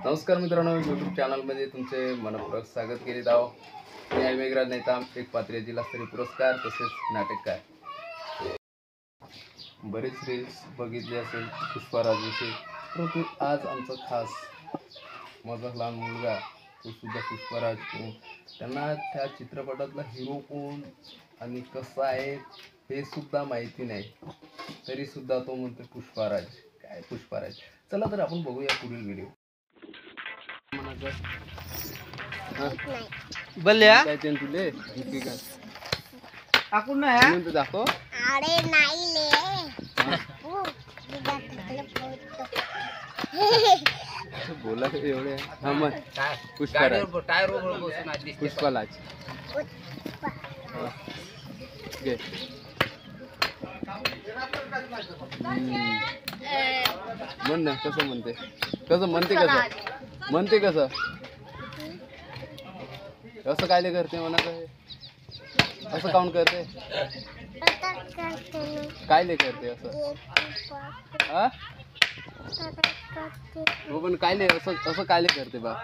नमस्कार मित्रांनो, यूट्यूब चॅनलमध्ये तुमचे मनपूर्वक स्वागत करीत आहो. मी आहे मेघराज नेता, एक पात्रीय जिल्हास्तरीय पुरस्कार तसेच नाटककार. बरेच रील्स बघितले असेल पुष्पाराजविषयी, परंतु आज आमचा खास माझा लहान मुलगा तो सुद्धा पुष्पाराज, त्यांना त्या चित्रपटातला हिरो कोण आणि कसा आहे हे सुद्धा माहिती नाही, तरी सुद्धा तो म्हणतो पुष्पाराज. काय पुष्पाराज? चला तर आपण बघूया पुढील व्हिडिओ. बल्ल्या काय ते तुले इतकी काय आपण ना या म्हणतो दाखव. अरे नाही ले बोला एवढे. हा मग पुष्पाराज, पुष्पाराज घे. म्हण ना कसं म्हणते, कसं म्हणते, कसं म्हणते, कसं कसं कायले करते म्हणा, असं काऊन करते, कायले करते असं, हा हो पण कायले असं असं कायले करते बा.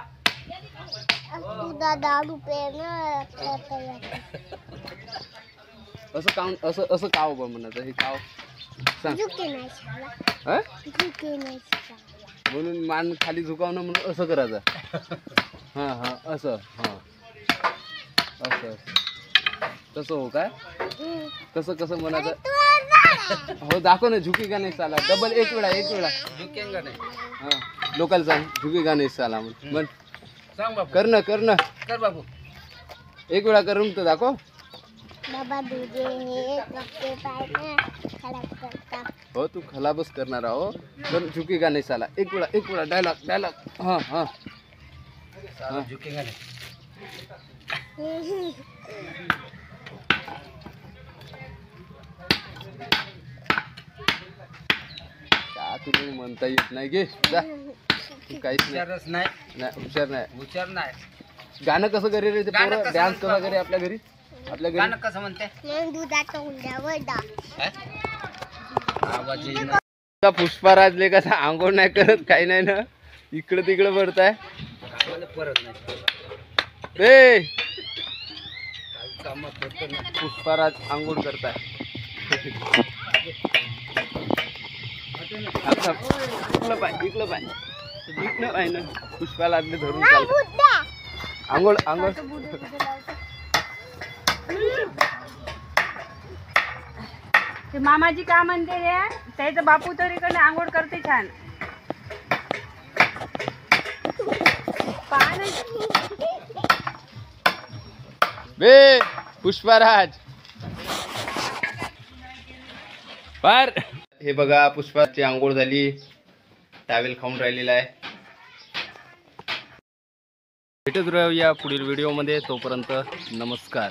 असं काऊन असं असं काव बा म्हणत हे काव सांग. हा म्हणून मान खाली झुकावणं म्हणून असं करायचं. हा हा असं, हा असं तसं हो काय, कसं कसं म्हणायचं हो दाखव ना. झुकी का नाही साला, डबल एक वेळा झुकेगा नाही. हा लोकल सांग झुकेगा नाही साला म्हण. सांग बाबू, कर ना कर बाबू, एक वेळा करून तर दाखव. बाबा तुझे हे कपडे पाय करता हो तू खलाबस करणार आहो, पण झुकेगा नाही साला. एक वेळा डायलॉग. हा हा साला झुकेगा नाही. का तुला म्हणता येत नाही गे जा. तू काहीच हुशारच नाही, नाही हुशार नाही. हुशार नाही. गाणं कसं करे रे ते गाणं पोरं, कसं डान्स कसा म्हणतो करे आपल्या घरी, आपल्या घरी गाणं कसं म्हणते? मग दुधाच्या उंड्यावर आवाज येईना. पुष्पाराजले कसा आंघोळ नाही करत, काही नाही ना, इकडं तिकडं भरताय. आम्हाला परत नाही ए कामात होतं ना. पुष्पाराज आंघोळ करताय. आता इकडं पाय ना, पुष्पाराजले धरून चालतं. आंघोळ ते मामाजी का म्हणते रे, त्याचं बापू तरी कडे आंघोळ करते छान. बे पुष्पाराज पार. हे बघा पुष्पाची आंघोळ झाली, टावेल खाऊन राहिलेला आहे. भेटत राहूया पुढील व्हिडिओमध्ये, तोपर्यंत नमस्कार.